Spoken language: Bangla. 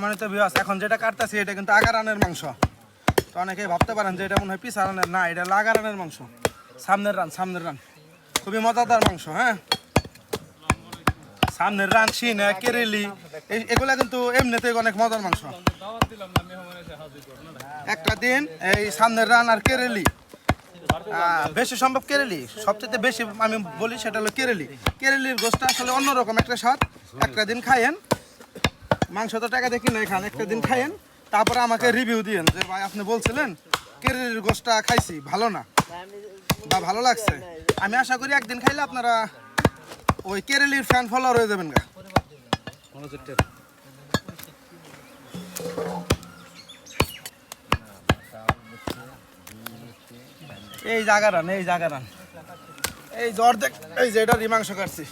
সম্মানিত ভিউয়ার্স, এখন যেটা কাটতেছি এটা কিন্তু আগারানের মাংস। তো অনেকেই ভাবতে পারেন যে এটা মনে হয় পিছা রানের, না এটা আগারানের মাংস। সামনের রান খুবই মজাদার মাংস। হ্যাঁ, সামনের রান, সিনা, কেরেলি এগুলা কিন্তু এমনিতেই অনেক মজার মাংস। একটা দিন এই সামনের রান আর কেরেলি, বেশি সম্ভব কেরেলি, সবচেয়ে বেশি আমি বলি সেটা হলো কেরেলির গোশটা আসলে অন্যরকম একটা স্বাদ। একটা দিন খাইয়েন, মাংস তো টাকা দেখি নাই খান, একটা দিন খাইয়েন, তারপরে আমাকে রিভিউ দিয়েন যে ভাই আপনি বলছিলেন কেরেলির গোশটা খাইছি ভালো না বা ভালো লাগছে। আমি আশা করি একদিন খাইলে আপনারা ওই কেরেলির ফ্যান ফলোয়ার হয়ে যাবেন গা। এই জায়গা রান এই যে অর্ধেক, এই যে এটা মাংস কাটছি।